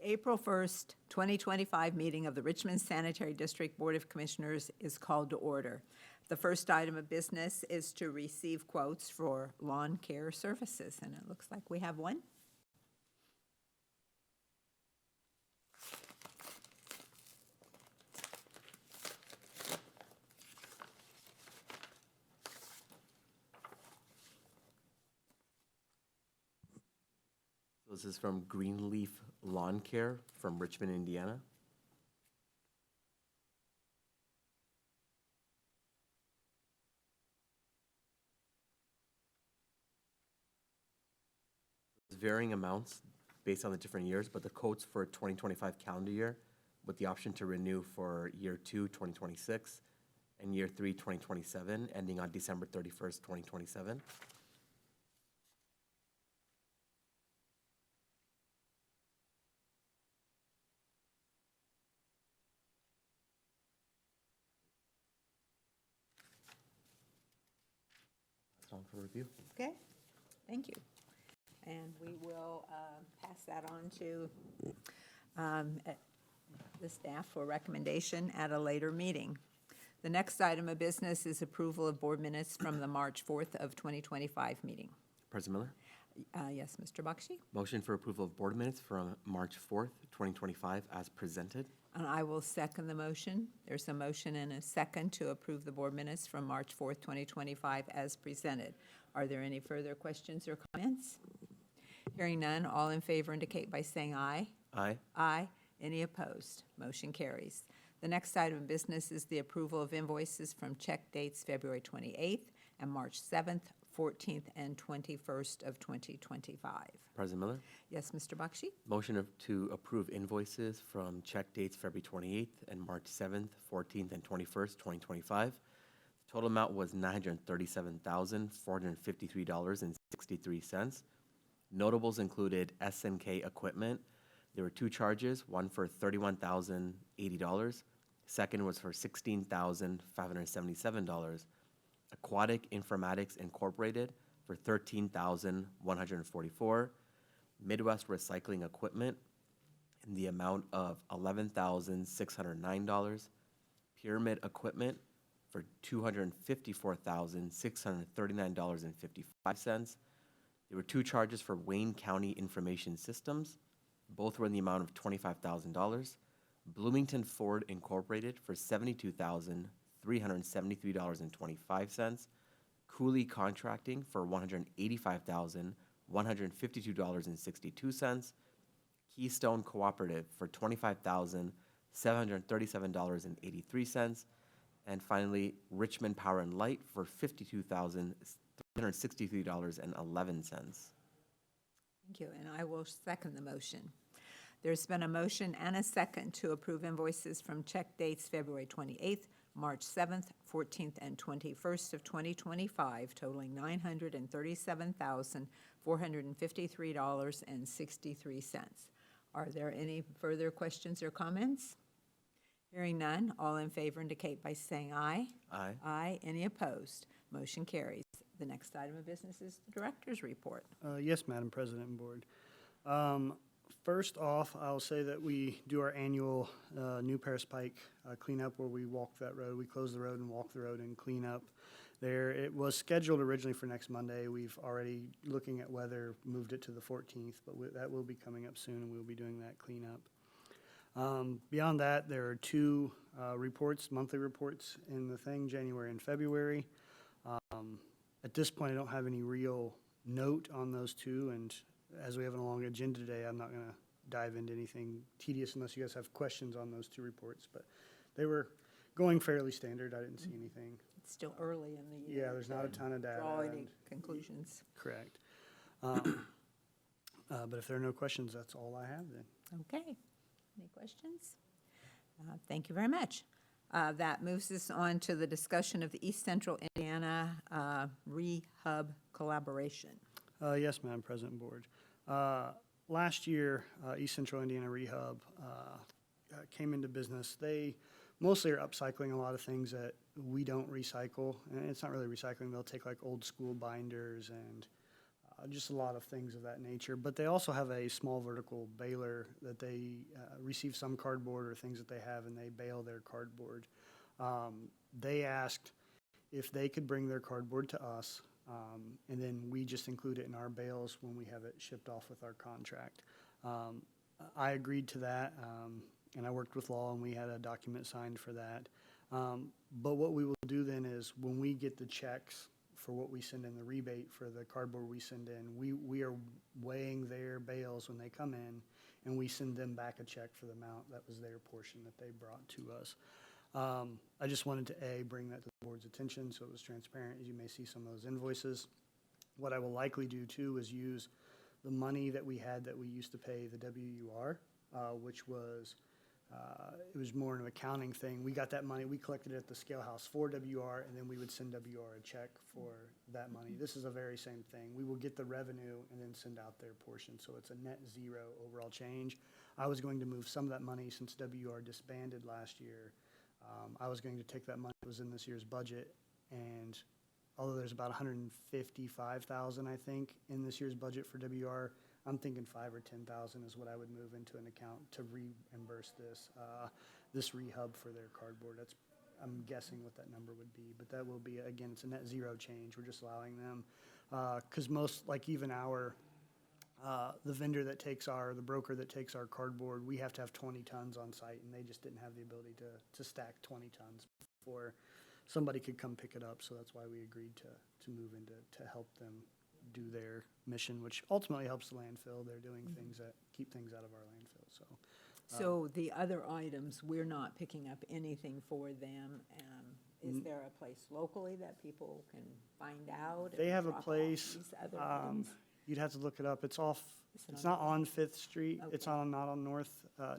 April 1st, 2025 meeting of the Richmond Sanitary District Board of Commissioners is called to order. The first item of business is to receive quotes for lawn care services, and it looks like we have one. This is from Greenleaf Lawn Care from Richmond, Indiana. Varying amounts based on the different years, but the quotes for 2025 calendar year with the option to renew for year 2, 2026, and year 3, 2027, ending on December 31st, 2027. On for review. Okay, thank you. And we will pass that on to the staff for recommendation at a later meeting. The next item of business is approval of board minutes from the March 4th of 2025 meeting. President Miller? Yes, Mr. Bakshi? Motion for approval of board minutes from March 4th, 2025 as presented. And I will second the motion. There's a motion and a second to approve the board minutes from March 4th, 2025 as presented. Are there any further questions or comments? Hearing none, all in favor indicate by saying aye. Aye. Aye. Any opposed? Motion carries. The next item of business is the approval of invoices from check dates February 28th and March 7th, 14th, and 21st of 2025. President Miller? Yes, Mr. Bakshi? Motion to approve invoices from check dates February 28th and March 7th, 14th, and 21st, 2025. The total amount was $937,453.63. Notables included SNK Equipment. There were two charges, one for $31,080. Second was for $16,577. Aquatic Informatics Incorporated for $13,144. Midwest Recycling Equipment in the amount of $11,609. Pyramid Equipment for $254,639.55. There were two charges for Wayne County Information Systems. Both were in the amount of $25,000. Bloomington Ford Incorporated for $72,373.25. Cooley Contracting for $185,152.62. Keystone Cooperative for $25,737.83. And finally, Richmond Power and Light for $52,363.11. Thank you, and I will second the motion. There's been a motion and a second to approve invoices from check dates February 28th, March 7th, 14th, and 21st of 2025, totaling $937,453.63. Are there any further questions or comments? Hearing none, all in favor indicate by saying aye. Aye. Aye. Any opposed? Motion carries. The next item of business is the director's report. Yes, Madam President and Board. First off, I'll say that we do our annual New Paris Pike cleanup where we walk that road. We close the road and walk the road and clean up there. It was scheduled originally for next Monday. We've already, looking at weather, moved it to the 14th, but that will be coming up soon, and we'll be doing that cleanup. Beyond that, there are two reports, monthly reports in the thing, January and February. At this point, I don't have any real note on those two, and as we have a long agenda today, I'm not going to dive into anything tedious unless you guys have questions on those two reports, but they were going fairly standard. I didn't see anything. It's still early in the year. Yeah, there's not a ton of data. Draw any conclusions. Correct. But if there are no questions, that's all I have then. Okay. Any questions? Thank you very much. That moves us on to the discussion of the East Central Indiana Rehub collaboration. Yes, Madam President and Board. Last year, East Central Indiana Rehub came into business. They mostly are upcycling a lot of things that we don't recycle. And it's not really recycling. They'll take like old school binders and just a lot of things of that nature. But they also have a small vertical baler that they receive some cardboard or things that they have, and they bale their cardboard. They asked if they could bring their cardboard to us, and then we just include it in our bales when we have it shipped off with our contract. I agreed to that, and I worked with law, and we had a document signed for that. But what we will do then is when we get the checks for what we send in, the rebate for the cardboard we send in, we are weighing their bales when they come in, and we send them back a check for the amount that was their portion that they brought to us. I just wanted to, bring that to the board's attention so it was transparent, as you may see some of those invoices. What I will likely do too is use the money that we had that we used to pay the WUR, which was, it was more an accounting thing. We got that money, we collected it at the scale house for WR, and then we would send WR a check for that money. This is the very same thing. We will get the revenue and then send out their portion, so it's a net zero overall change. I was going to move some of that money since WR disbanded last year. I was going to take that money that was in this year's budget, and although there's about $155,000, I think, in this year's budget for WR, I'm thinking $5,000 or $10,000 is what I would move into an account to reimburse this rehub for their cardboard. I'm guessing what that number would be, but that will be, again, it's a net zero change. We're just allowing them, because most, like even the vendor that takes the broker that takes our cardboard, we have to have 20 tons on site, and they just didn't have the ability to stack 20 tons before somebody could come pick it up. So that's why we agreed to move into, to help them do their mission, which ultimately helps the landfill. They're doing things that keep things out of our landfill, so. So the other items, we're not picking up anything for them. Is there a place locally that people can find out? They and have a drop off place, these other things? you'd have to look it up. It's off, Is it it's on not on Fifth Street. It's Okay. not on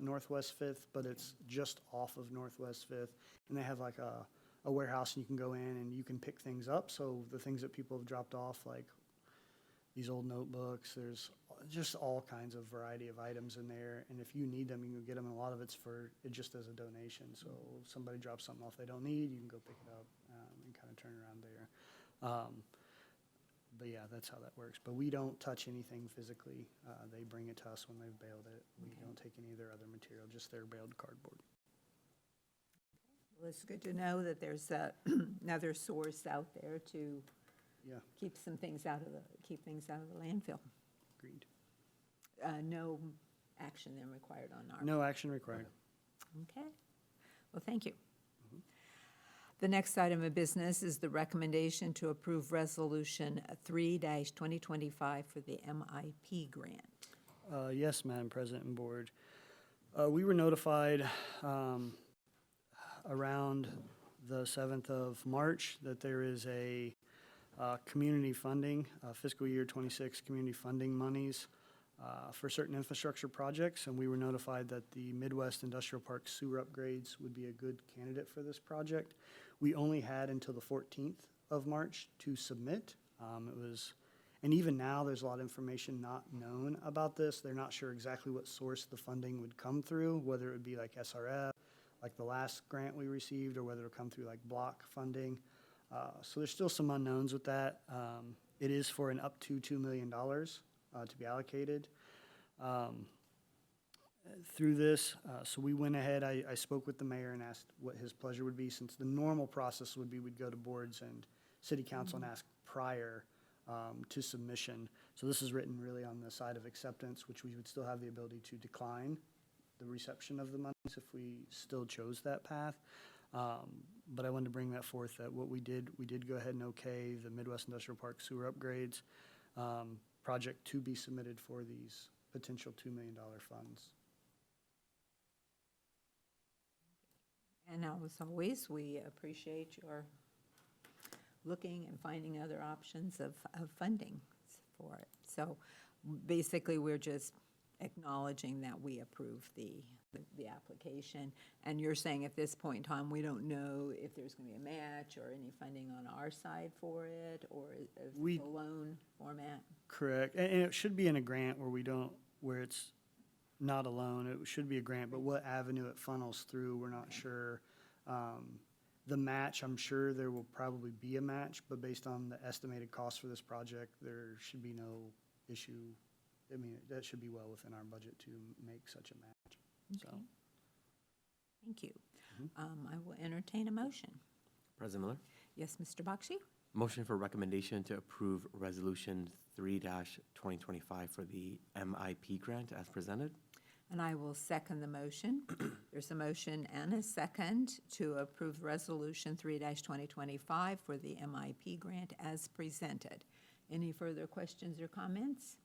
Northwest Fifth, but it's just off of Northwest Fifth. And they have like a warehouse, and you can go in and you can pick things up. So the things that people have dropped off, like these old notebooks, there's just all kinds of variety of items in there. And if you need them, you can go get them. And a lot of it's just as a donation. So if somebody drops something off they don't need, you can go pick it up and kind of turn around there. But yeah, that's how that works. But we don't touch anything physically. They bring it to us when they've baled it. We Okay. don't take any of their other material, just their baled cardboard. Well, it's good to know that there's another source out there to Yeah, keep things out of the landfill. agreed. No action then required on our. No action required. Okay. Well, thank you. The next item of business is the recommendation to approve Resolution 3-2025 for the MIP grant. Yes, Madam President and Board. We were notified around the 7th of March that there is a community funding, fiscal year 26 community funding monies for certain infrastructure projects, and we were notified that the Midwest Industrial Park sewer upgrades would be a good candidate for this project. We only had until the 14th of March to submit. And even now, there's a lot of information not known about this. They're not sure exactly what source the funding would come through, whether it would be like SRF, like the last grant we received, or whether it would come through like block funding. So there's still some unknowns with that. It is for an up to $2 million to be allocated through this. So we went ahead, I spoke with the mayor and asked what his pleasure would be, since the normal process would be we'd go to boards and city council and ask prior to submission. So this is written really on the side of acceptance, which we would still have the ability to decline the reception of the monies if we still chose that path. But I wanted to bring that forth, that what we did go ahead and okay the Midwest Industrial Park sewer upgrades project to be submitted for these potential $2 million funds. And now, as always, we appreciate your looking and finding other options of funding for it. So basically, we're just acknowledging that we approve the application. And you're saying at this point in time, we don't know if there's going to be a match or any funding on our side for it, or if it's a loan format? Correct. And it should be in a grant where it's not a loan. It should be a grant, but what avenue it funnels through, we're not sure. The match, I'm sure there will probably be a match, but based on the estimated cost for this project, there should be no issue. I mean, that should be well within our budget to make such a match. So, Okay. Thank you. Mhm. I will entertain a motion. President Miller? Yes, Mr. Bakshi? Motion for recommendation to approve Resolution 3-2025 for the MIP grant as presented. And I will second the motion. There's a motion and a second to approve Resolution 3-2025 for the MIP grant as presented. Any further questions or comments?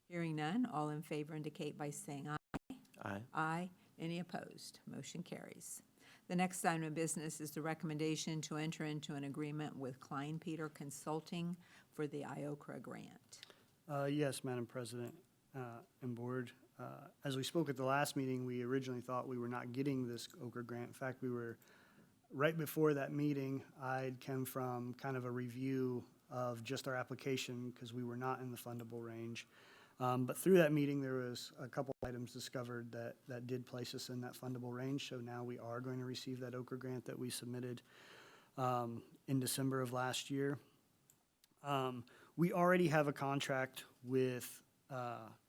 Hearing none, all in favor indicate by saying aye. Aye. Aye. Any opposed? Motion carries. The next item of business is the recommendation to enter into an agreement with Klein Peter Consulting for the IOCRA grant. Yes, Madam President and Board. As we spoke at the last meeting, we originally thought we were not getting this Okra grant. In fact, we were, right before that meeting, I'd come from kind of a review of just our application because we were not in the fundable range. But through that meeting, there was a couple items discovered that did place us in that fundable range. So now we are going to receive that Okra grant that we submitted in December of last year. We already have a contract with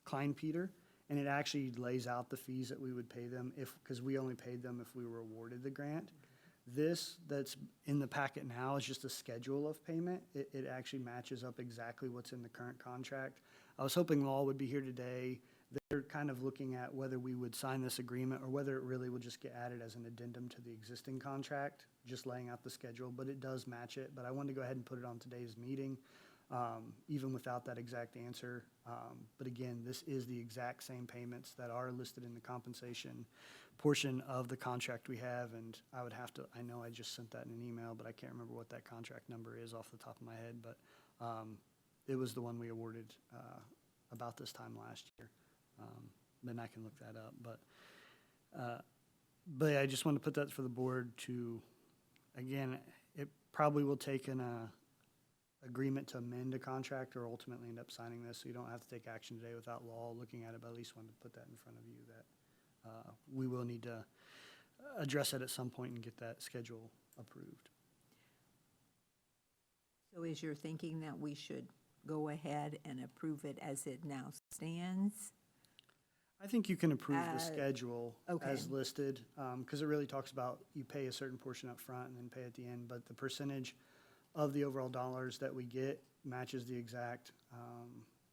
Klein Peter, and it actually lays out the fees that we would pay them because we only paid them if we were awarded the grant. This that's in the packet now is just a schedule of payment. It actually matches up exactly what's in the current contract. I was hoping Law would be here today. They're kind of looking at whether we would sign this agreement or whether it really would just get added as an addendum to the existing contract, just laying out the schedule, but it does match it. But I wanted to go ahead and put it on today's meeting, even without that exact answer. But again, this is the exact same payments that are listed in the compensation portion of the contract we have, and I would have to, I know I just sent that in an email, but I can't remember what that contract number is off the top of my head, but it was the one we awarded about this time last year. Then I can look that up, but I just wanted to put that for the board to, again, it probably will take an agreement to amend a contract or ultimately end up signing this, so you don't have to take action today without Law looking at it, but at least wanted to put that in front of you that we will need to address it at some point and get that schedule approved. So is your thinking that we should go ahead and approve it as it now stands? I think you can approve the schedule okay. as listed, because it really talks about you pay a certain portion up front and then pay at the end, but the percentage of the overall dollars that we get matches the exact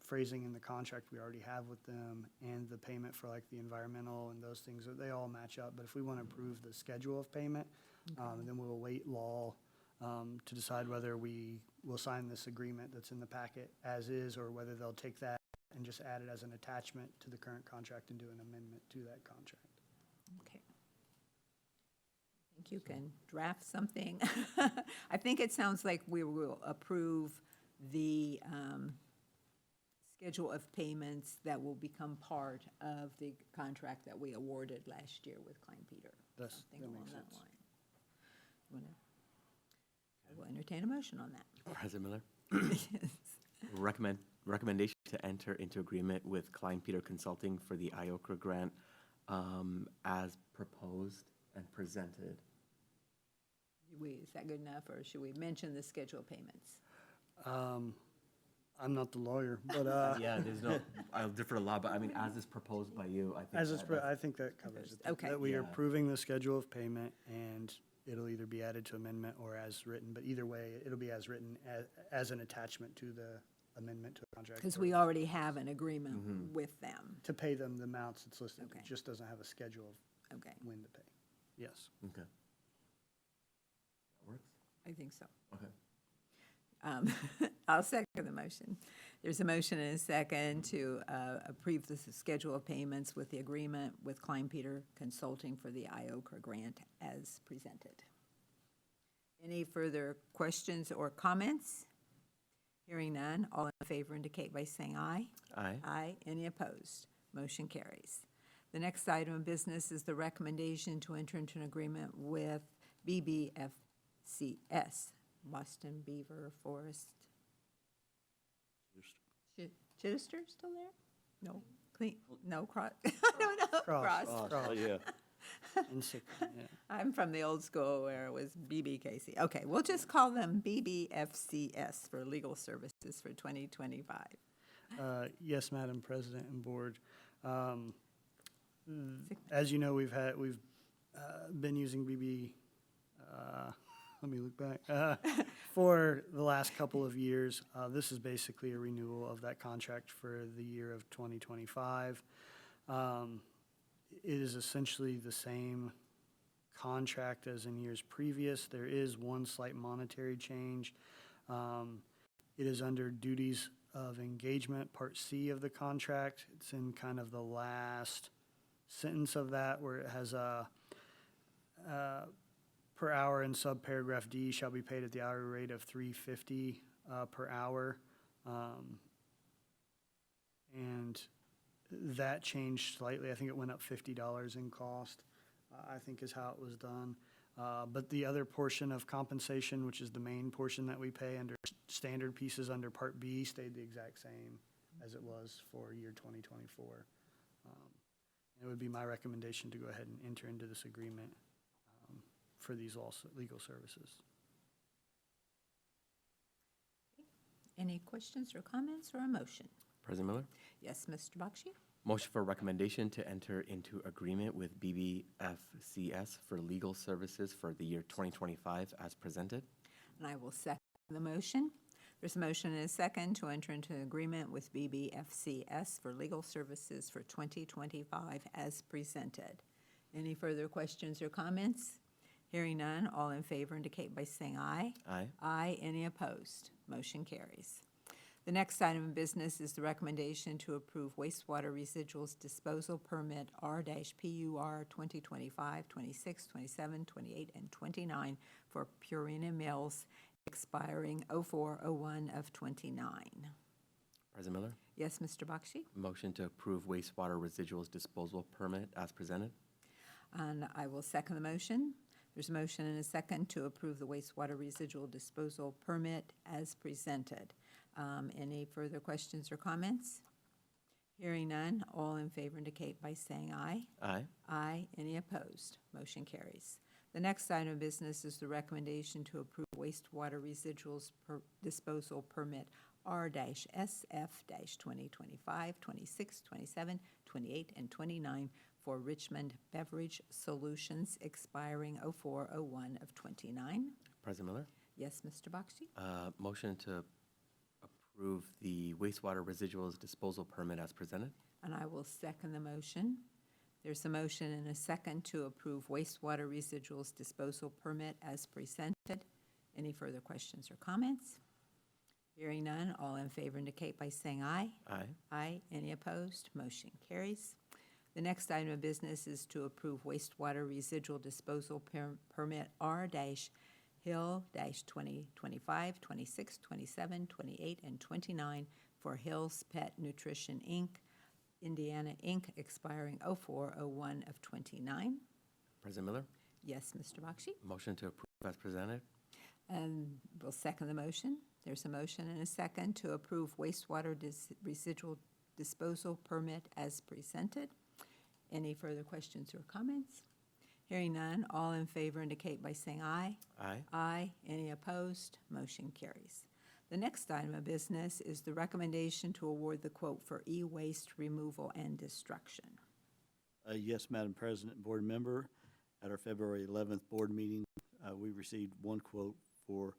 phrasing in the contract we already have with them, and the payment for like the environmental and those things, they all match up. But if we want to approve the schedule of payment, then we'll await Law to decide whether we will sign this agreement that's in the packet as is, or whether they'll take that and just add it as an attachment to the current contract and do an amendment to that contract. Okay. I think you can draft something. I think it sounds like we will approve the schedule of payments that will become part of the contract that we awarded last year with Klein Peter. That Something makes along that sense. line. I will entertain a motion on that. President Miller? Recommendation to enter into agreement with Klein Peter Consulting for the IOCRA grant as proposed and presented. Is that good enough, or should we mention the schedule of payments? I'm not the lawyer, but Yeah, there's no, I'll differ a lot, but I mean, as is proposed by you, I think. as it's, that- I think that covers it. Okay. That we are Yeah. approving the schedule of payment, and it'll either be added to amendment or as written, but either way, it'll be as written as an attachment to the amendment to the contract. Because we already have an agreement with them. To pay them the amounts it's listed, Okay. it just doesn't have a schedule of Okay, when to pay. Yes. Okay. That works? I think so. Okay. I'll second the motion. There's a motion and a second to approve the schedule of payments with the agreement with Klein Peter Consulting for the IOCRA grant as presented. Any further questions or comments? Hearing none, all in favor indicate by saying aye. Aye. Aye. Any opposed? Motion carries. The next item of business is the recommendation to enter into an agreement with BBFCS, Boston Beaver Forest. Chittister still there? No. Clean, no, Cross, no, Cross. Cross. Oh, yeah. And sick, yeah. I'm from the old school where it was BBKC. Okay, we'll just call them BBFCS for legal services for 2025. Yes, Madam President and Board. As you know, we've been using BB, let me look back, for the last couple of years. This is basically a renewal of that contract for the year of 2025. It is essentially the same contract as in years previous. There is one slight monetary change. It is under duties of engagement, Part C of the contract. It's in kind of the last sentence of that where it has a per hour in subparagraph D shall be paid at the hourly rate of $3.50 per hour. And that changed slightly. I think it went up $50 in cost, I think is how it was done. But the other portion of compensation, which is the main portion that we pay under standard pieces under Part B, stayed the exact same as it was for year 2024. It would be my recommendation to go ahead and enter into this agreement for these legal services. Any questions or comments or a motion? President Miller? Yes, Mr. Bakshi? Motion for recommendation to enter into agreement with BBFCS for legal services for the year 2025 as presented. And I will second the motion. There's a motion and a second to enter into an agreement with BBFCS for legal services for 2025 as presented. Any further questions or comments? Hearing none, all in favor indicate by saying aye. Aye. Aye. Any opposed? Motion carries. The next item of business is the recommendation to approve wastewater residuals disposal permit R-PUR 2025, 26, 27, 28, and 29 for Purina Mills expiring 04/01 of 29. President Miller? Yes, Mr. Bakshi? Motion to approve wastewater residuals disposal permit as presented. And I will second the motion. There's a motion and a second to approve the wastewater residual disposal permit as presented. Any further questions or comments? Hearing none, all in favor indicate by saying aye. Aye. Aye. Any opposed? Motion carries. The next item of business is the recommendation to approve wastewater residuals disposal permit R-SF-2025, 26, 27, 28, and 29 for Richmond Beverage Solutions expiring 04/01 of 29. President Miller? Yes, Mr. Bakshi? Motion to approve the wastewater residuals disposal permit as presented. And I will second the motion. There's a motion and a second to approve wastewater residuals disposal permit as presented. Any further questions or comments? Hearing none, all in favor indicate by saying aye. Aye. Aye. Any opposed? Motion carries. The next item of business is to approve wastewater residual disposal permit R-Hill-2025, 26, 27, 28, and 29 for Hills Pet Nutrition, Inc., Indiana, Inc., expiring 04/01 of 29. President Miller? Yes, Mr. Bakshi? Motion to approve as presented. And we'll second the motion. There's a motion and a second to approve wastewater residual disposal permit as presented. Any further questions or comments? Hearing none, all in favor indicate by saying aye. Aye. Aye. Any opposed? Motion carries. The next item of business is the recommendation to award the quote for e-waste removal and destruction. Yes, Madam President and Board Member, at our February 11th board meeting, we received one quote for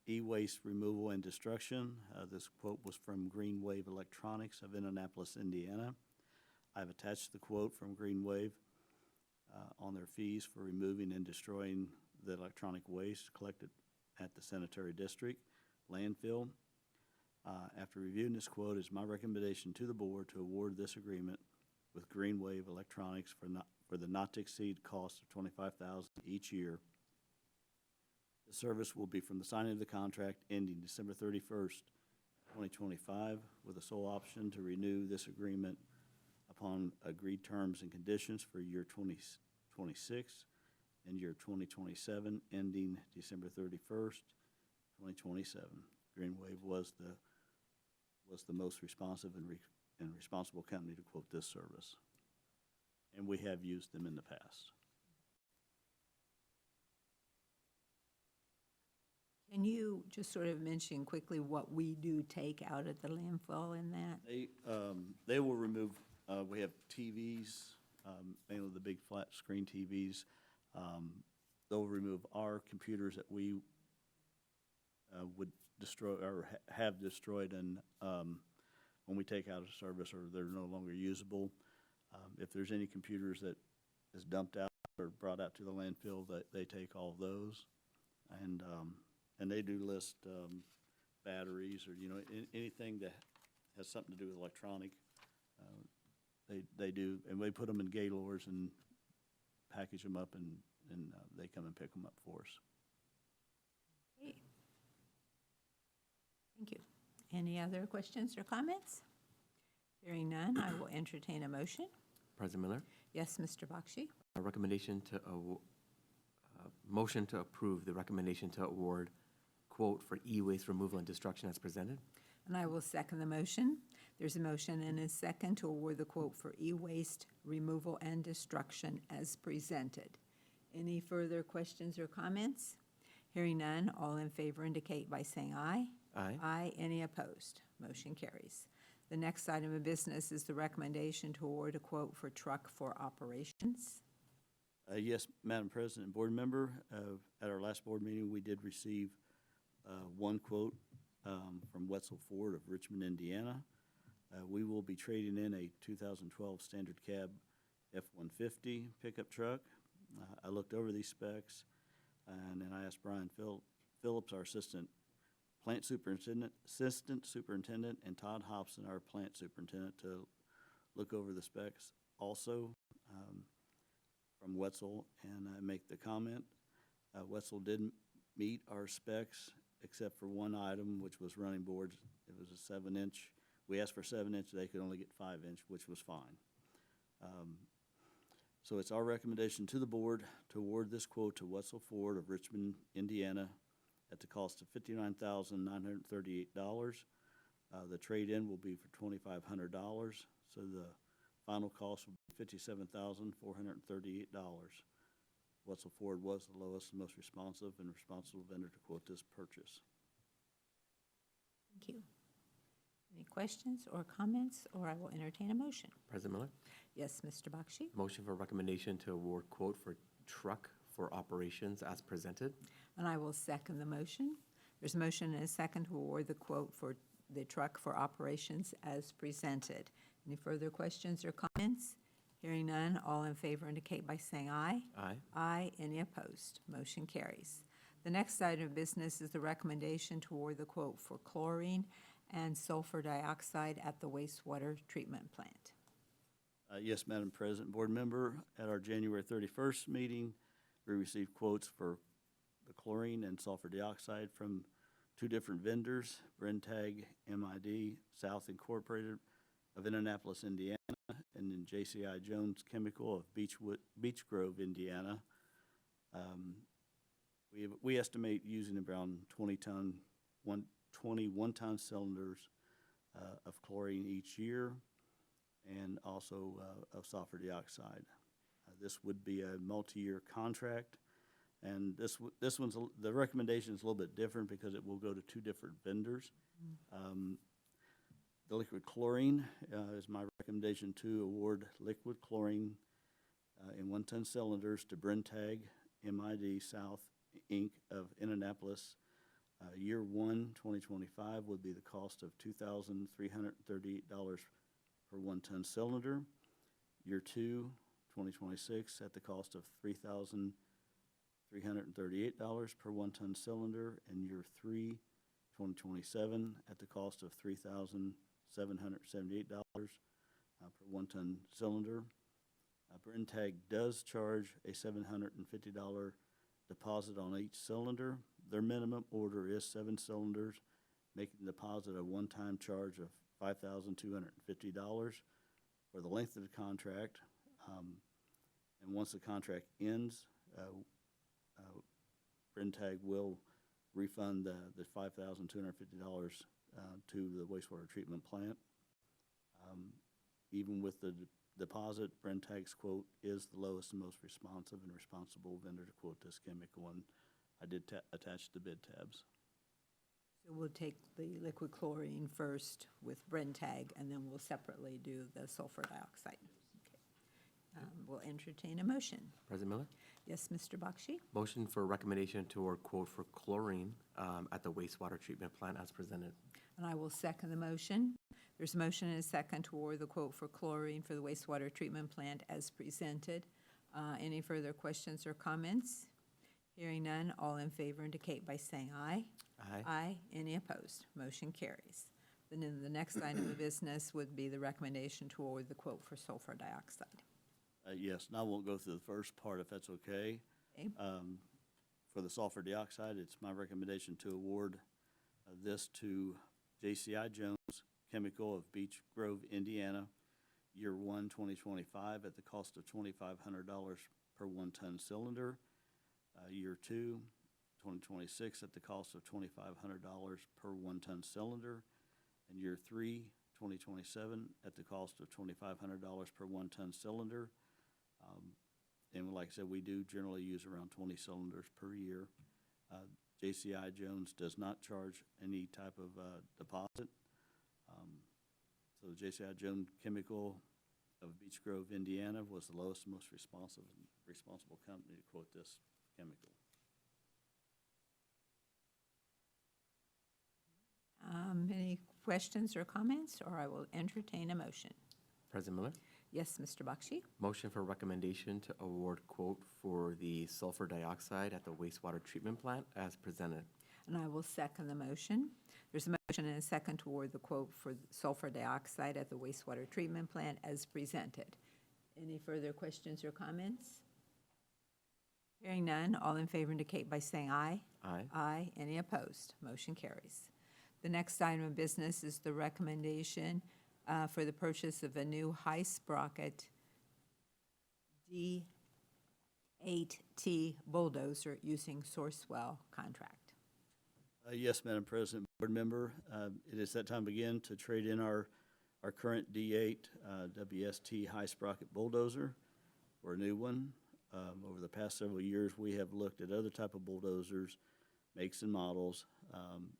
e-waste removal and destruction. This quote was from Green Wave Electronics of Indianapolis, Indiana. I've attached the quote from Green Wave on their fees for removing and destroying the electronic waste collected at the Sanitary District landfill. After reviewing this quote, it's my recommendation to the board to award this agreement with Green Wave Electronics for the not to exceed cost of $25,000 each year. The service will be from the signing of the contract ending December 31st, 2025, with a sole option to renew this agreement upon agreed terms and conditions for year 2026 and year 2027, ending December 31st, 2027. Green Wave was the most responsive and responsible company to quote this service. and we have used them in the past. Can you just sort of mention quickly what we do take out at the landfill in that? They will remove, we have TVs, mainly the big flat screen TVs. They'll remove our computers that we would destroy or have destroyed and when we take out of service or they're no longer usable. If there's any computers that is dumped out or brought out to the landfill, they take all of those. And they do list batteries or, anything that has something to do with electronic. They do, and we put them in gaylords and package them up and they come and pick them up for us. Okay. Thank you. Any other questions or comments? Hearing none, I will entertain a motion. President Miller, Yes, Mr. Bakshi? a recommendation to, motion to approve the recommendation to award quote for e-waste removal and destruction as presented. And I will second the motion. There's a motion and a second to award the quote for e-waste removal and destruction as presented. Any further questions or comments? Hearing none, all in favor indicate by saying aye. Aye. Aye. Any opposed? Motion carries. The next item of business is the recommendation to award a quote for truck for operations. Yes, Madam President and Board Member, at our last board meeting, we did receive one quote from Wetzel Ford of Richmond, Indiana. We will be trading in a 2012 Standard Cab F-150 pickup truck. I looked over these specs, and then I asked Brian Phillips, our assistant superintendent, and Todd Hobson, our plant superintendent, to look over the specs also from Wetzel, and I make the comment. Wetzel didn't meet our specs except for one item, which was running boards. It was a 7-inch. We asked for 7-inch. They could only get 5-inch, which was fine. So it's our recommendation to the board to award this quote to Wetzel Ford of Richmond, Indiana, at the cost of $59,938. The trade-in will be for $2,500, so the final cost will be $57,438. Wetzel Ford was the lowest and most responsive and responsible vendor to quote this purchase. Thank you. Any questions or comments, or I will entertain a motion. President Miller, Yes, Mr. Bakshi? motion for recommendation to award quote for truck for operations as presented. And I will second the motion. There's a motion and a second to award the quote for the truck for operations as presented. Any further questions or comments? Hearing none, all in favor indicate by saying aye. Aye. Aye. Any opposed? Motion carries. The next item of business is the recommendation to award the quote for chlorine and sulfur dioxide at the wastewater treatment plant. Yes, Madam President, Board Member, at our January 31st meeting, we received quotes for the chlorine and sulfur dioxide from two different vendors, Brentag MID South Incorporated of Indianapolis, Indiana, and then JCI Jones Chemical of Beech Grove, Indiana. We estimate using around 20 one-ton cylinders of chlorine each year, and also of sulfur dioxide. This would be a multi-year contract, and this one's the recommendation is a little bit different because it will go to two different vendors. The liquid chlorine is my recommendation to award liquid chlorine in 1-ton cylinders to Brentag MID South Inc. of Indianapolis. Year 1, 2025, would be the cost of $2,338 per 1-ton cylinder. Year 2, 2026, at the cost of $3,338 per 1-ton cylinder. And year 3, 2027, at the cost of $3,778 per 1-ton cylinder. Brentag does charge a $750 deposit on each cylinder. Their minimum order is 7 cylinders, making the deposit a one-time charge of $5,250 for the length of the contract. And once the contract ends, Brentag will refund the $5,250 to the wastewater treatment plant. Even with the deposit. Brentag's quote is the lowest and most responsive and responsible vendor to quote this chemical, and I did attach the bid tabs. So we'll take the liquid chlorine first with Brentag, and then we'll separately do the sulfur dioxide. Okay. We'll entertain a motion. President Miller? Yes, Mr. Bakshi? Motion for recommendation to award quote for chlorine at the wastewater treatment plant as presented. And I will second the motion. There's a motion and a second to award the quote for chlorine for the wastewater treatment plant as presented. Any further questions or comments? Hearing none, all in favor indicate by saying aye. Aye. Aye. Any opposed? Motion carries. Then in the next item of business would be the recommendation to award the quote for sulfur dioxide. Yes, and I won't go through the first part if that's okay. Okay. For the sulfur dioxide, it's my recommendation to award this to JCI Jones Chemical of Beech Grove, Indiana, year 1, 2025, at the cost of $2,500 per 1-ton cylinder. Year 2, 2026, at the cost of $2,500 per 1-ton cylinder. And year 3, 2027, at the cost of $2,500 per 1-ton cylinder. And like I said, we do generally use around 20 cylinders per year. JCI Jones does not charge any type of deposit. So JCI Jones Chemical of Beech Grove, Indiana was the lowest and most responsible company to quote this chemical. Any questions or comments, or I will entertain a motion? President Miller? Yes, Mr. Bakshi? Motion for recommendation to award quote for the sulfur dioxide at the wastewater treatment plant as presented. And I will second the motion. There's a motion and a second to award the quote for sulfur dioxide at the wastewater treatment plant as presented. Any further questions or comments? Hearing none, all in favor indicate by saying aye. Aye. Aye. Any opposed? Motion carries. The next item of business is the recommendation for the purchase of a new high sprocket D8T bulldozer using Sourcewell contract. Yes, Madam President, board member, it is that time again to trade in our current D8 WST high sprocket bulldozer for a new one. Over the past several years, we have looked at other type of bulldozers, makes and models.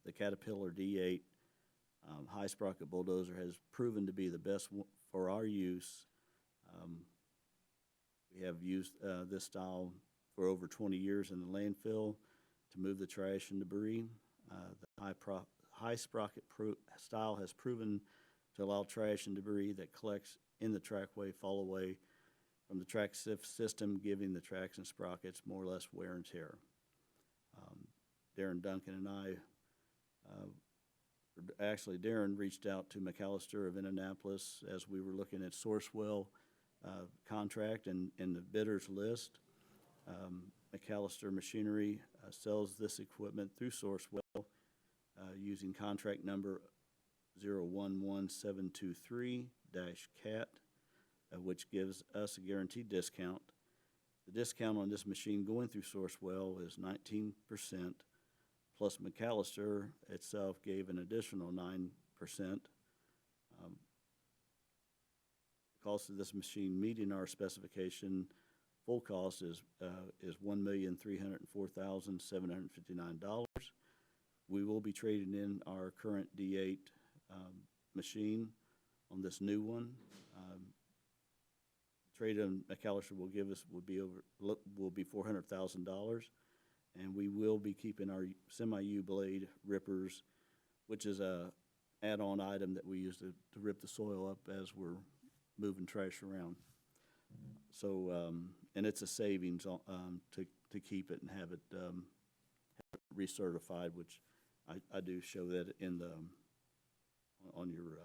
The Caterpillar D8 high sprocket bulldozer has proven to be the best for our use. We have used this style for over 20 years in the landfill to move the trash and debris. The high sprocket style has proven to allow trash and debris that collects in the trackway fall away from the track system, giving the tracks and sprockets more or less wear and tear. Darren Duncan and I, Darren reached out to McAllister of Indianapolis as we were looking at Sourcewell contract and the bidders list. McAllister Machinery sells this equipment through Sourcewell using contract number 011723-CAT, which gives us a guaranteed discount. The discount on this machine going through Sourcewell is 19%, plus McAllister itself gave an additional 9%. The cost of this machine meeting our specification, full cost is $1,304,759. We will be trading in our current D8 machine on this new one. Trade-in McAllister will give us will be $400,000, and we will be keeping our semi-U blade rippers, which is a add-on item that we use to rip the soil up as we're moving trash around. So, and it's a savings to keep it and have it recertified, which I do show that in the on your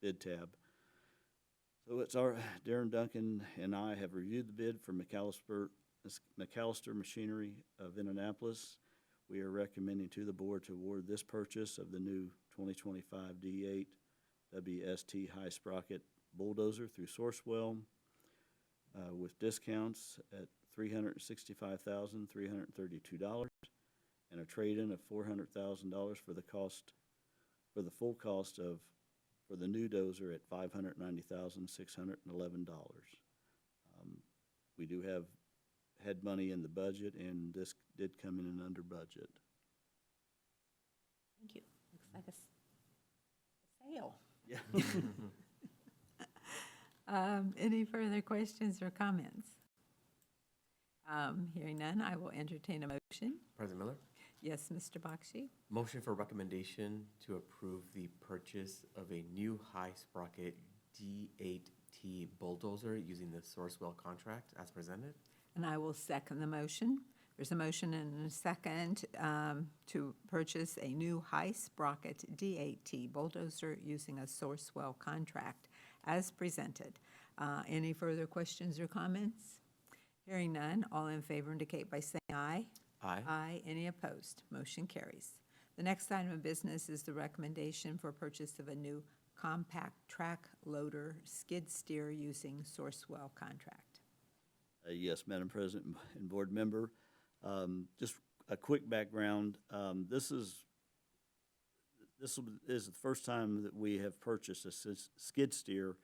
bid tab. So it's Darren Duncan and I have reviewed the bid for McAllister Machinery of Indianapolis. We are recommending to the board to award this purchase of the new 2025 D8 WST high sprocket bulldozer through Sourcewell with discounts at $365,332 and a trade-in of $400,000 for the full cost of for the new dozer at $590,611. We do had money in the budget, and this did come in under budget. Thank you. Looks like a sale. Yeah. Any further questions or comments? Hearing none, I will entertain a motion. President Miller? Yes, Mr. Bakshi? Motion for recommendation to approve the purchase of a new high-sprocket D8T bulldozer using the Sourcewell contract as presented. And I will second the motion. There's a motion and a second to purchase a new high-sprocket D8T bulldozer using a Sourcewell contract as presented. Any further questions or comments? Hearing none, all in favor indicate by saying aye. Aye. Aye. Any opposed? Motion carries. The next item of business is the recommendation for purchase of a new compact track loader skid steer using Sourcewell contract. Yes, Madam President and board member. Just a quick background. This is the first time that we have purchased a skid steer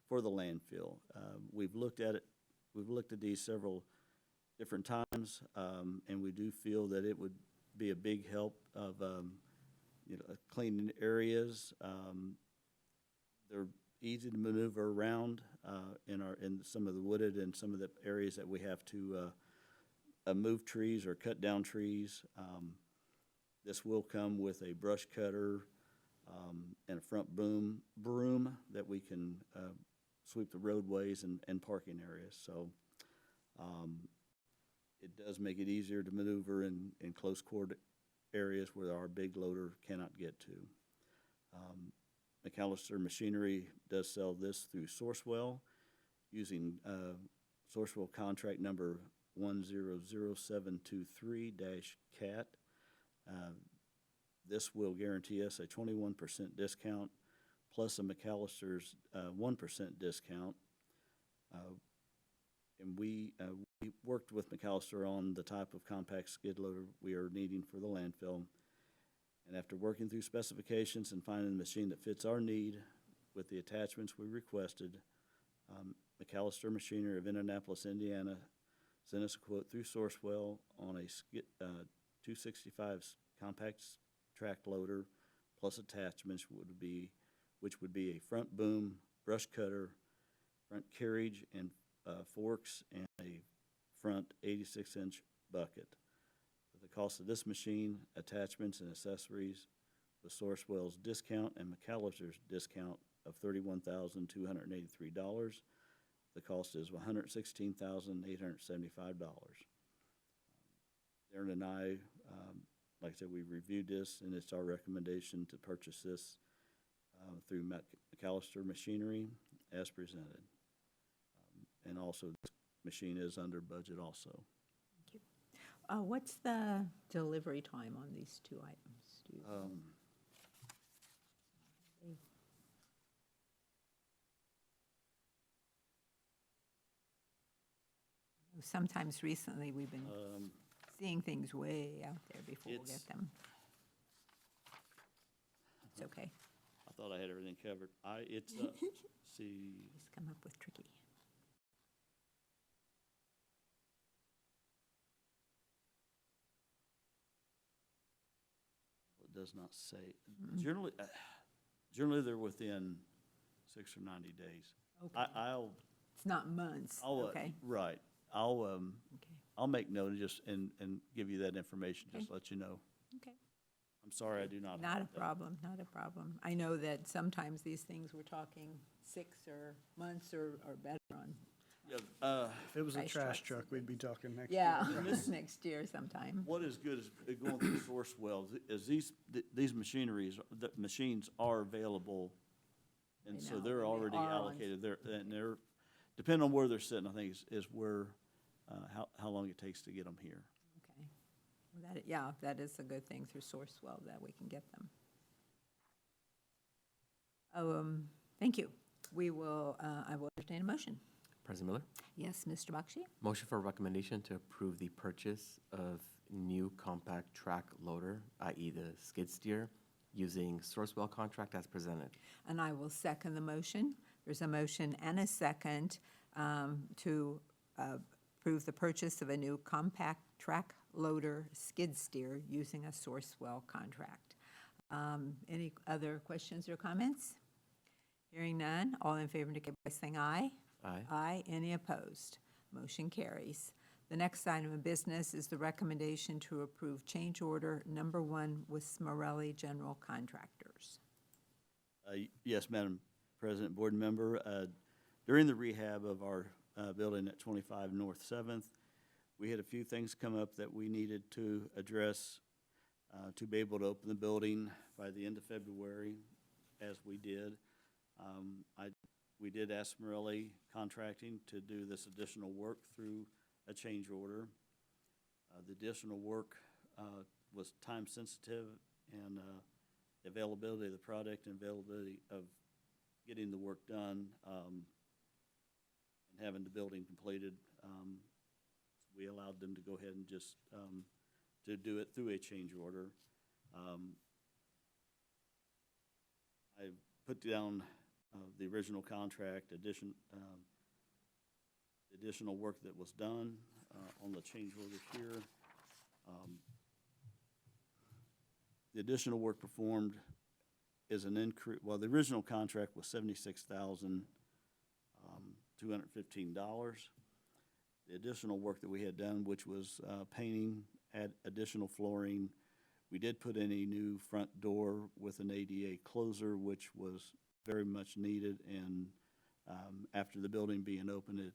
for the landfill. We've looked at it. We've looked at these several different times, and we do feel that it would be a big help of cleaning areas. They're easy to maneuver around in some of the wooded and some of the areas that we have to move trees or cut down trees. This will come with a brush cutter and a front broom that we can sweep the roadways and parking areas. So it does make it easier to maneuver in close quarter areas where our big loader cannot get to. McAllister Machinery does sell this through Sourcewell using Sourcewell contract number 100723-CAT. This will guarantee us a 21% discount plus a McAllister's 1% discount. And we worked with McAllister on the type of compact skid loader we are needing for the landfill. And after working through specifications and finding the machine that fits our need with the attachments we requested, McAllister Machinery of Indianapolis, Indiana, sent us a quote through Sourcewell on a 265 compact track loader plus attachments which would be a front boom, brush cutter, front carriage and forks, and a front 86-inch bucket. With the cost of this machine, attachments, and accessories, with Sourcewell's discount and McAllister's discount of $31,283, the cost is $116,875. Darren and I, like I said, we reviewed this, and it's our recommendation to purchase this through McAllister Machinery as presented. And also, this machine is under budget also. Thank you. What's the delivery time on these two items? Do you- Sometimes recently, we've been seeing things way out there before we It's- get them. It's okay. I thought I had everything covered. It's, see, Just come up with tricky. it does not say. Generally they're within 6 or 90 days. Okay. I'll, It's not months, okay? right. Okay, I'll make note and give you that information, just Okay. let you know. okay. I'm sorry, I do not. Not a have that. problem, not a problem. I know that sometimes these things, we're talking 6 or months or better on. Yeah, If it was a Rice trash trucks. truck, we'd be talking next. Yeah, year. next year sometime. what is good is going through Sourcewell is these the machines are available, and Right so now, they're and they already are on- allocated. They're depending on where they're sitting, I think is where how long it takes to get them here. Okay. Well, yeah, that is a good thing through Sourcewell that we can get them. Thank you. I will entertain a motion. President Miller? Yes, Mr. Bakshi? Motion for recommendation to approve the purchase of new compact track loader, i.e. the skid steer, using Sourcewell contract as presented. And I will second the motion. There's a motion and a second to approve the purchase of a new compact track loader skid steer using a Sourcewell contract. Any other questions or comments? Hearing none, all in favor indicate by saying aye. Aye. Aye. Any opposed? Motion carries. The next item of business is the recommendation to approve change order number 1 with Smarelli General Contractors. Yes, Madam President, board member, during the rehab of our building at 25 North 7th, we had a few things come up that we needed to address to be able to open the building by the end of February, as we did. We did ask Morelli Contracting to do this additional work through a change order. The additional work was time sensitive, and availability of the product and availability of getting the work done and having the building completed. We allowed them to go ahead and just to do it through a change order. I put down the original contract, additional work that was done on the change order here. The additional work performed is an increase. Well, the original contract was $76,215. The additional work that we had done, which was painting, add additional flooring. We did put in a new front door with an ADA closer, which was very much needed, and after the building being open,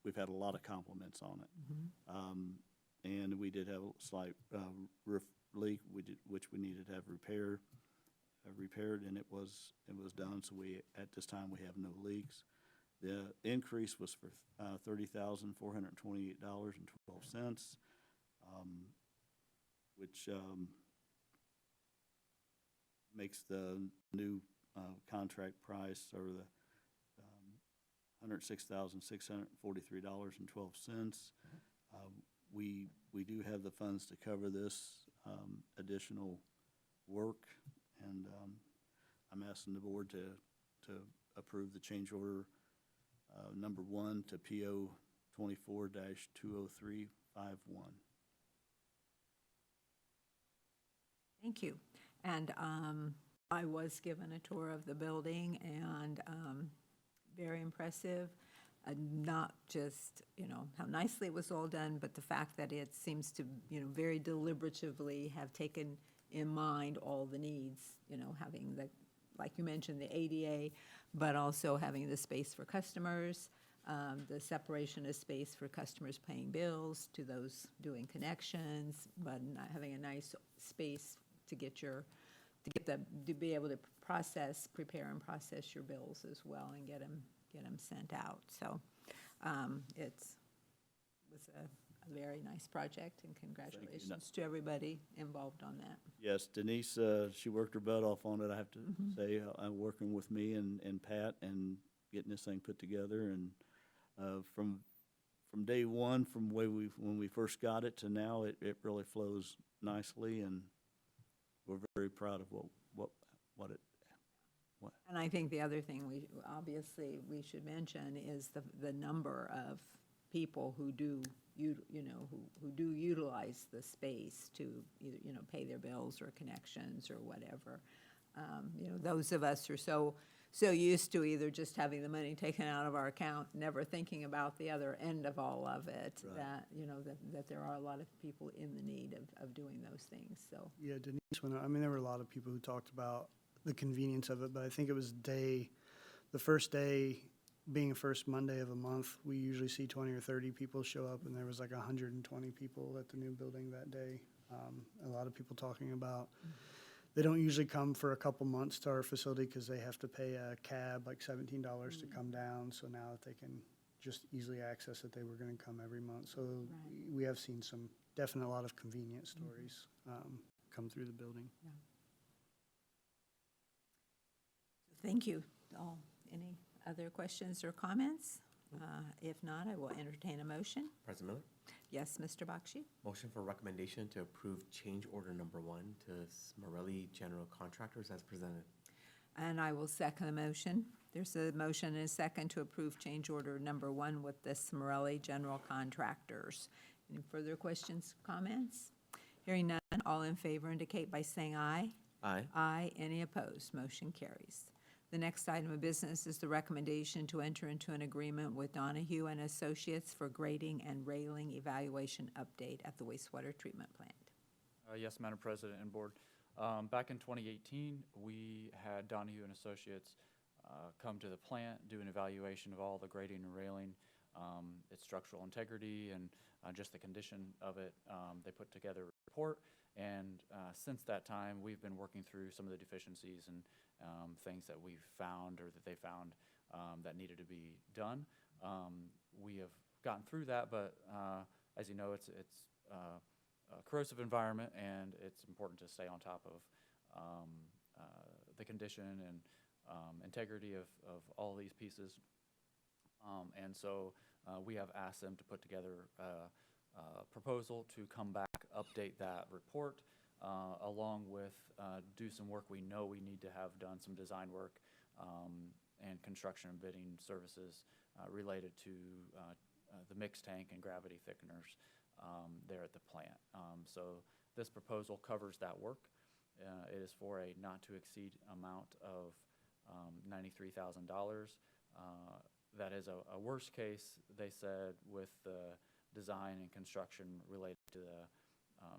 we've had a lot of compliments on it. And we did have a slight roof leak, which we needed to have repaired, and it was done. So at this time we have no leaks. The increase was for $30,428.12, which makes the new contract price, or the $106,643.12. We do have the funds to cover this additional work, and I'm asking the board to approve the change order number 1 to PO 24-20351. Thank you. And I was given a tour of the building, and very impressive. Not just, how nicely it was all done, but the fact that it seems to, very deliberatively have taken in mind all the needs, having the, like you mentioned, the ADA, but also having the space for customers, the separation of space for customers paying bills to those doing connections, but not having a nice space to to be able to prepare and process your bills as well, and get them sent out. So it was a very nice project, and congratulations to everybody involved on that. Yes, Denise, she worked her butt off on it, I have to say, working with me and Pat, and getting this thing put together. And from day one, when we first got it to now, it really flows nicely, and we're very proud of what it. And I think the other thing we should mention is the number of people who do utilize the space to either pay their bills or connections or whatever. Those of us are so used to either just having the money taken out of our account, never thinking about the other end of all of it, right, that there are a lot of people in the need of doing those things. So Yeah, Denise, there were a lot of people who talked about the convenience of it, but I think it was the first day being the first Monday of a month, we usually see 20 or 30 people show up, and there was like 120 people at the new building that day. A lot of people talking about they don't usually come for a couple months to our facility because they have to pay a cab like $17 to come down. So now that they can just easily access it, they were going to come every month. So we have seen a lot of convenience stories come through the building. yeah. Thank you all. Any other questions or comments? If not, I will entertain a motion. President Miller? Yes, Mr. Bakshi? Motion for recommendation to approve change order number 1 to Smarelli General Contractors as presented. And I will second the motion. There's a motion and a second to approve change order number 1 with the Smarelli General Contractors. Any further questions, comments? Hearing none, all in favor indicate by saying aye. Aye. Aye. Any opposed? Motion carries. The next item of business is the recommendation to enter into an agreement with Donahue and Associates for grading and railing evaluation update at the wastewater treatment plant. Yes, Madam President and Board. Back in 2018, we had Donahue and Associates come to the plant, do an evaluation of all the grading and railing, its structural integrity, and just the condition of it. They put together a report, and since that time, we've been working through some of the deficiencies and things that we've found or that they found that needed to be done. We have gotten through that, but as you know, it's a corrosive environment, and it's important to stay on top of the condition and integrity of all these pieces. And so we have asked them to put together a proposal to come back, update that report, along with do some work we know we need to have done, some design work and construction and bidding services related to the mixed tank and gravity thickeners there at the plant. So this proposal covers that work. It is for a not-to-exceed amount of $93,000. That is a worst case, they said, with the design and construction related to the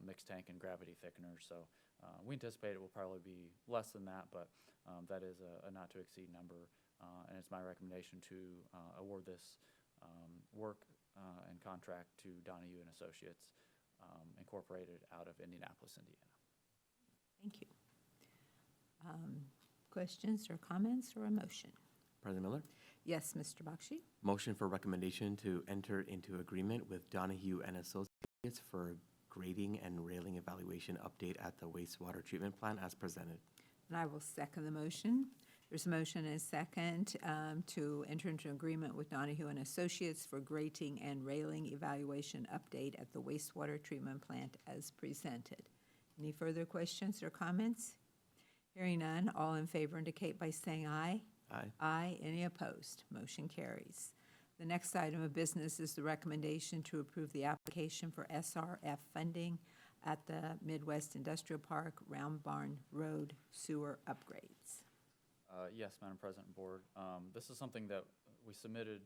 mixed tank and gravity thickeners. So we anticipate it will probably be less than that, but that is a not-to-exceed number. And it's my recommendation to award this work and contract to Donahue and Associates, Incorporated, out of Indianapolis, Indiana. Thank you. Questions or comments or a motion? President Miller? Yes, Mr. Bakshi? Motion for recommendation to enter into agreement with Donahue and Associates for grading and railing evaluation update at the wastewater treatment plant as presented. And I will second the motion. There's a motion and a second to enter into agreement with Donahue and Associates for grading and railing evaluation update at the wastewater treatment plant as presented. Any further questions or comments? Hearing none, all in favor indicate by saying aye. Aye. Aye. Any opposed? Motion carries. The next item of business is the recommendation to approve the application for SRF funding at the Midwest Industrial Park Round Barn Road sewer upgrades. Yes, Madam President and Board. This is something that we submitted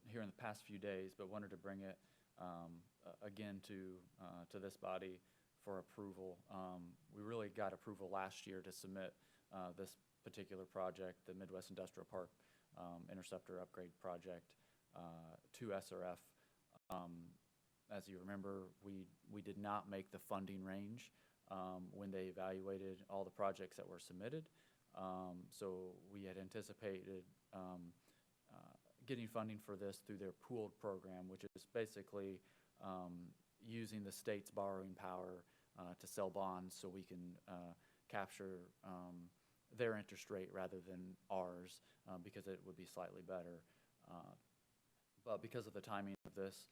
here in the past few days, but wanted to bring it again to this body for approval. We really got approval last year to submit this particular project, the Midwest Industrial Park Interceptor Upgrade Project, to SRF. As you remember, we did not make the funding range when they evaluated all the projects that were submitted. So we had anticipated getting funding for this through their pooled program, which is basically using the state's borrowing power to sell bonds so we can capture their interest rate rather than ours, because it would be slightly better. But because of the timing of this,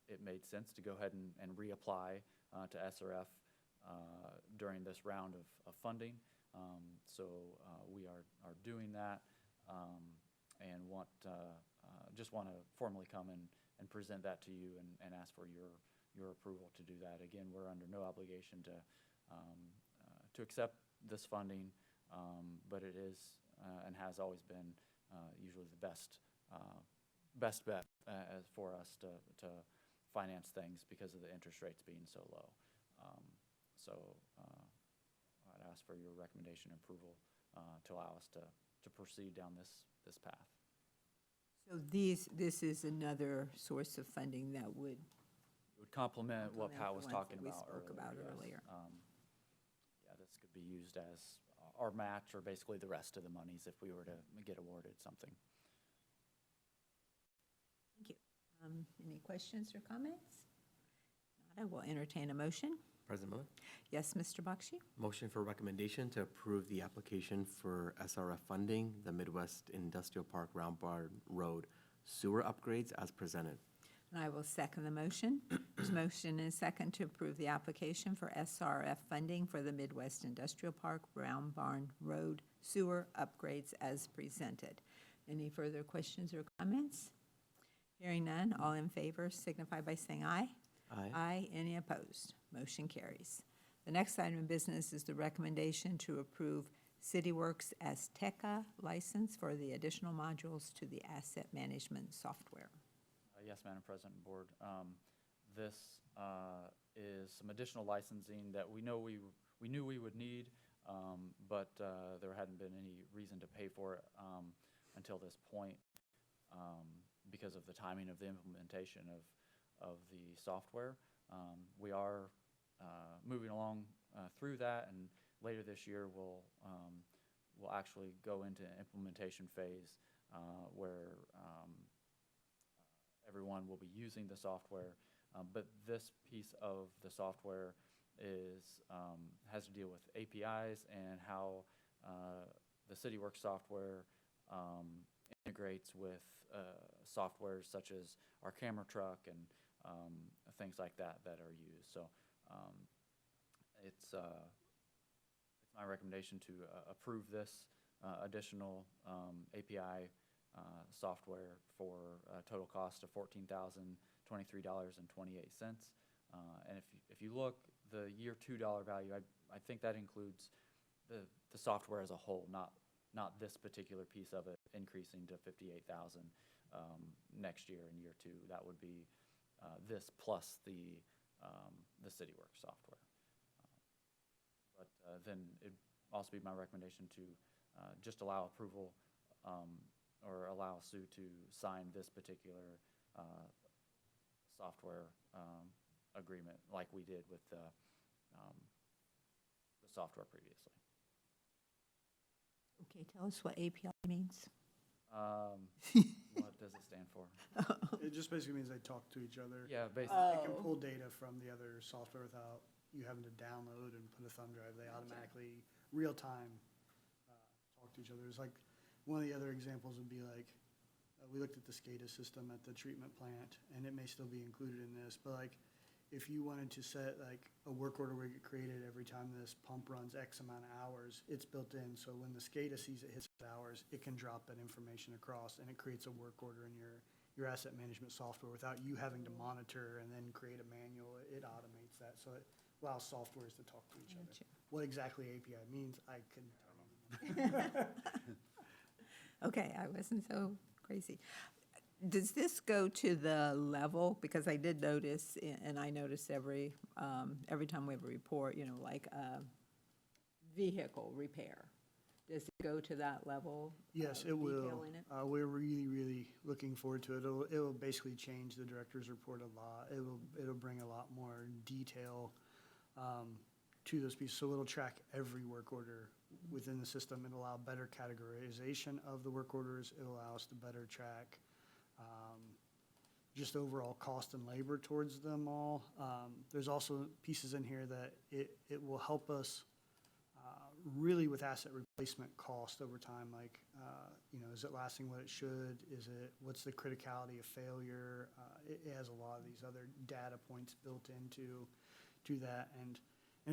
it made sense to go ahead and reapply to SRF during this round of funding. So we are doing that, and just want to formally come and present that to you and ask for your approval to do that. Again, we're under no obligation to accept this funding, but it is and has always been usually the best bet for us to finance things because of the interest rates being so low. So I'd ask for your recommendation and approval to allow us to proceed down this path. So this is another source of funding that would It would complement what complement Pat the was ones talking that we about spoke about yes. earlier. Yeah, this could be used as our match, or basically the rest of the monies if we were to get awarded something. Thank you. Any questions or comments? Not, I will entertain a motion. President Miller? Yes, Mr. Bakshi? Motion for recommendation to approve the application for SRF funding, the Midwest Industrial Park Round Barn Road sewer upgrades as presented. And I will second the motion. There's motion and second to approve the application for SRF funding for the Midwest Industrial Park Brown Barn Road sewer upgrades as presented. Any further questions or comments? Hearing none, all in favor signify by saying aye. Aye. Aye. Any opposed? Motion carries. The next item of business is the recommendation to approve CityWorks Azteca license for the additional modules to the asset management software. Yes, Madam President and Board. This is some additional licensing that we knew we would need, but there hadn't been any reason to pay for it until this point because of the timing of the implementation of the software. We are moving along through that, and later this year we'll actually go into implementation phase where everyone will be using the software, but this piece of the software has to deal with APIs and how the CityWorks software integrates with software such as our camera truck and things like that are used. So it's my recommendation to approve this additional API software for a total cost of $14,023.28. And if you look, the year $2 value, I think that includes the software as a whole, not this particular piece of it increasing to $58,000 next year in year 2. That would be this plus the CityWorks software. But then it'd also be my recommendation to just allow approval or allow Sue to sign this particular software agreement like we did with the software previously. Okay, tell us what API means. What does it stand for? It just basically means they talk to each other. Yeah, basically. They can pull data from the other software without you having to download and put a thumb drive. They automatically, real time, talk to each other. It's like, one of the other examples would be like, we looked at the SCADA system at the treatment plant, and it may still be included in this, but like, if you wanted to set like a work order where it get created every time this pump runs X amount of hours, it's built in. So when the SCADA sees it hits hours, it can drop that information across, and it creates a work order in your asset management software without you having to monitor and then create a manual. It automates that, so it allows softwares to talk to each other. Gotcha. What exactly API means, I couldn't tell you. Okay, I wasn't so crazy. Does this go to the level, because I did notice, and I notice every time we have a report, like vehicle repair, does it go to that level? Yes, of it will. detail in it? We're really, really looking forward to it. It'll basically change the director's report a lot. It'll bring a lot more detail to those pieces. So it'll track every work order within the system. It'll allow better categorization of the work orders. It'll allow us to better track just overall cost and labor towards them all. There's also pieces in here that it will help us really with asset replacement cost over time. Like, is it lasting what it should? What's the criticality of failure? It has a lot of these other data points built into that. And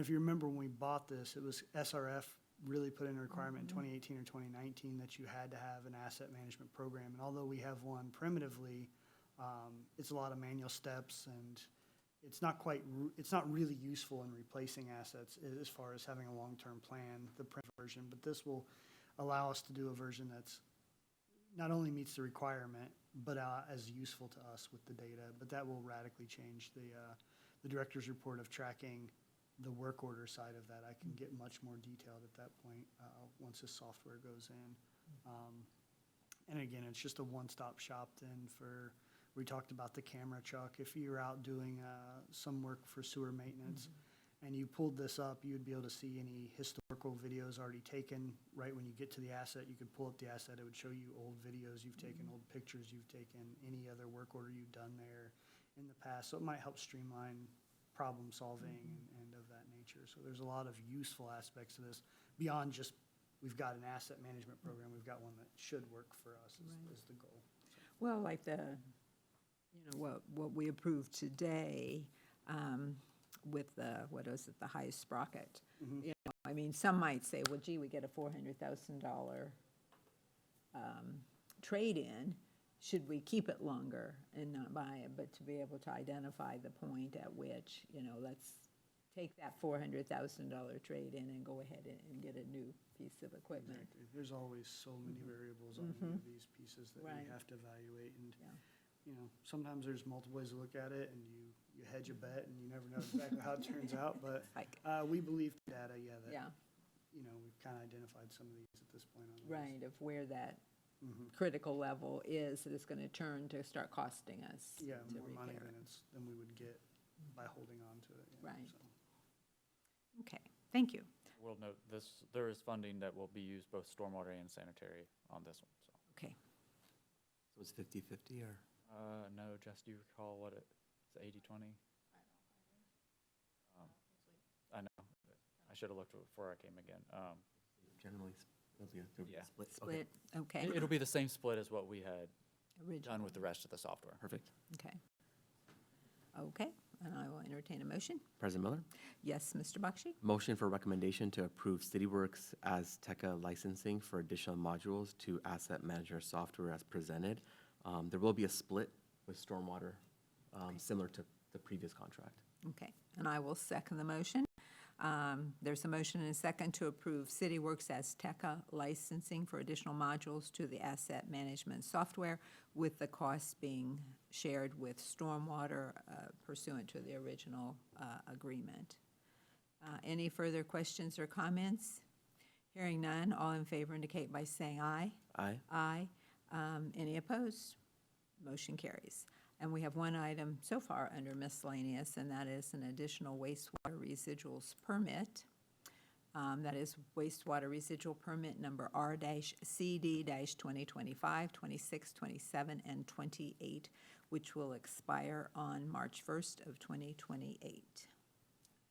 if you remember when we bought this, it was SRF really put in a requirement in 2018 or 2019 that you had to have an asset management program. And although we have one primitively, it's a lot of manual steps, and it's not really useful in replacing assets as far as having a long-term plan, the print version. But this will allow us to do a version that's not only meets the requirement, but as useful to us with the data. But that will radically change the director's report of tracking the work order side of that. I can get much more detailed at that point once the software goes in. And again, it's just a one-stop shop then we talked about the camera truck. If you're out doing some work for sewer maintenance and you pulled this up, you'd be able to see any historical videos already taken. Right when you get to the asset, you could pull up the asset. It would show you old videos you've taken, old pictures you've taken, any other work order you've done there in the past. So it might help streamline problem solving and of that nature. So there's a lot of useful aspects to this beyond just we've got an asset management program. We've got one that should work for us is the goal. Well, like the what we approved today with the, what is it, the high sprocket. Mhm. You know, I mean, some might say, well, gee, we get a $400,000 trade-in. Should we keep it longer and not buy it? But to be able to identify the point at which, let's take that $400,000 trade-in and go ahead and get a new piece of equipment. Exactly. There's always so many variables on any of these pieces that Right. we have to evaluate. And, Yeah. sometimes there's multiple ways to look at it, and you hedge a bet, and you never know exactly how it turns out. But Like, we believe the data, that, yeah, we've kind of identified some of these at this point on these. right, of where that Mhm. critical level is that it's going to turn to start costing us Yeah, to more money repair. than we would get by holding on to it. Right. So. Okay, thank you. We'll note there is funding that will be used both stormwater and sanitary on this one, so. Okay, So it's 50/50 or? No, Jess, do you recall what it's 80/20? I know, I should have looked before I came again. Generally, there'll be a Yeah. split. Okay, split, okay. It'll be the same split as what we had done Original, with the rest of the software. perfect. okay. Okay, and I will entertain a motion. President Miller, Yes, Mr. Bakshi? motion for recommendation to approve CityWorks as TECA licensing for additional modules to asset manager software as presented. There will be a split with stormwater, similar to the previous contract. Okay, and I will second the motion. There's a motion and a second to approve CityWorks as TECA licensing for additional modules to the asset management software, with the costs being shared with stormwater pursuant to the original agreement. Any further questions or comments? Hearing none, all in favor indicate by saying aye. Aye. Aye. Any opposed? Motion carries. And we have one item so far under miscellaneous, and that is an additional wastewater residuals permit. That is wastewater residual permit number R-CD-2025, 26, 27, and 28, which will expire on March 1st of 2028.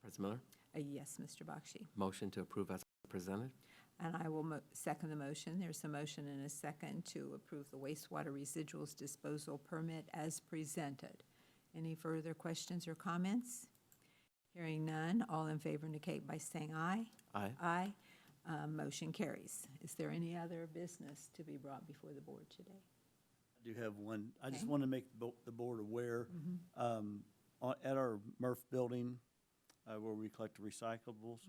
President Miller, Yes, Mr. Bakshi. motion to approve as presented. And I will second the motion. There's a motion and a second to approve the wastewater residuals disposal permit as presented. Any further questions or comments? Hearing none, all in favor indicate by saying aye. Aye. Aye. Motion carries. Is there any other business to be brought before the board today? I do have one. I just Okay. want to make the board aware, at our Murph building, where we collect recyclables,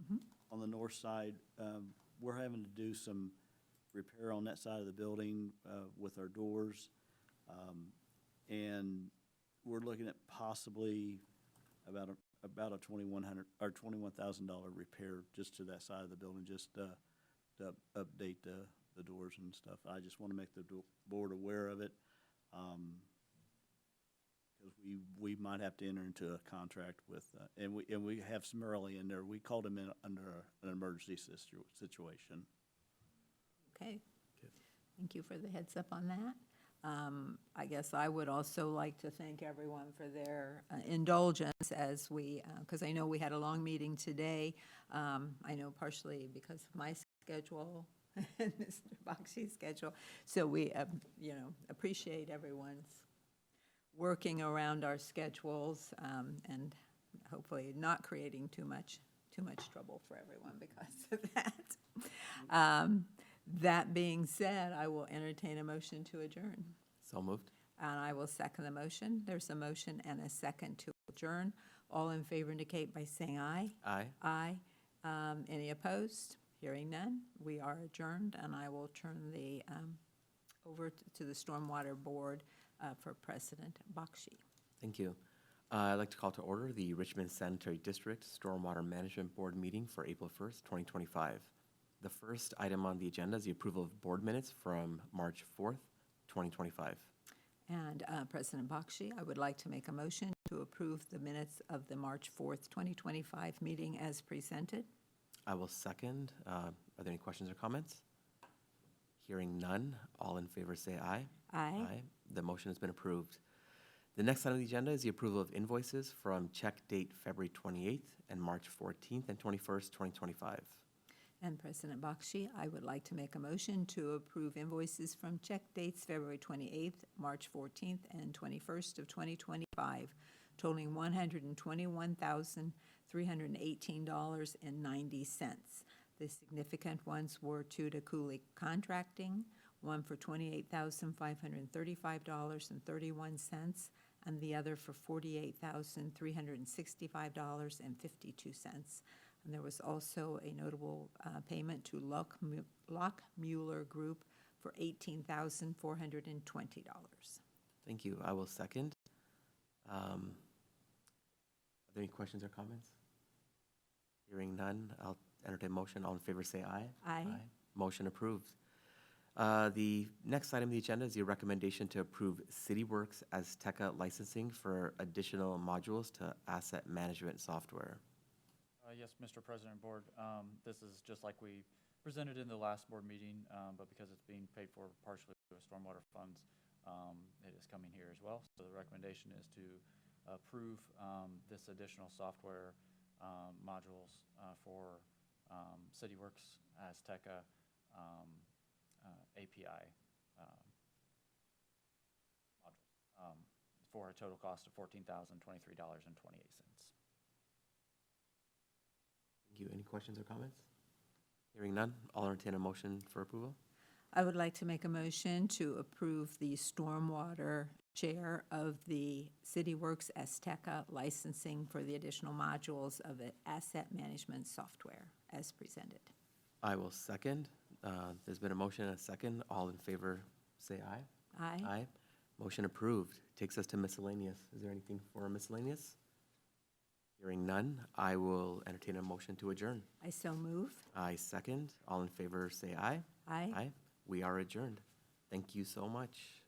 on the north side, we're having to do some repair on that side of the building with our doors. And we're looking at possibly about a $2,100 or $21,000 repair just to that side of the building, just to update the doors and stuff. I just want to make the board aware of it. Because we might have to enter into a contract with, and we have some early in there. We called them in under an emergency situation. Okay. Thank you for the heads up on that. I guess I would also like to thank everyone for their indulgence as we, because I know we had a long meeting today. I know partially because of my schedule and Mr. Bakshi's schedule. So we, appreciate everyone's working around our schedules and hopefully not creating too much trouble for everyone because of that. That being said, I will entertain a motion to adjourn. So moved. And I will second the motion. There's a motion and a second to adjourn. All in favor indicate by saying aye. Aye. Aye. Any opposed? Hearing none, we are adjourned, and I will turn the, over to the Stormwater Board for President Bakshi. Thank you. I'd like to call to order the Richmond Sanitary District Stormwater Management Board meeting for April 1st, 2025. The first item on the agenda is the approval of board minutes from March 4th, 2025. And President Bakshi, I would like to make a motion to approve the minutes of the March 4th, 2025 meeting as presented. I will second. Are there any questions or comments? Hearing none, all in favor say aye. Aye. The motion has been approved. The next item on the agenda is the approval of invoices from check date February 28th and March 14th and 21st, 2025. And President Bakshi, I would like to make a motion to approve invoices from check dates February 28th, March 14th, and 21st of 2025, totaling $121,318.90. The significant ones were two to Cooley Contracting, one for $28,535.31, and the other for $48,365.52. And there was also a notable payment to Lockmuller Group for $18,420. Thank you. I will second. Are there any questions or comments? Hearing none, I'll entertain a motion. All in favor, say aye. Aye. Motion approved. The next item on the agenda is the recommendation to approve CityWorks Azteca licensing for additional modules to asset management software. Yes, Mr. President, Board, this is just like we presented in the last board meeting, but because it's being paid for partially with stormwater funds, it is coming here as well. So the recommendation is to approve this additional software modules for CityWorks Azteca API module for a total cost of $14,023.28. Thank you. Any questions or comments? Hearing none, I'll entertain a motion for approval. I would like to make a motion to approve the stormwater share of the CityWorks Azteca licensing for the additional modules of the asset management software as presented. I will second. There's been a motion and a second. All in favor, say aye. Aye. Aye. Motion approved. Takes us to miscellaneous. Is there anything for miscellaneous? Hearing none, I will entertain a motion to adjourn. I so move. I second. All in favor, say aye. Aye. Aye. We are adjourned. Thank you so much.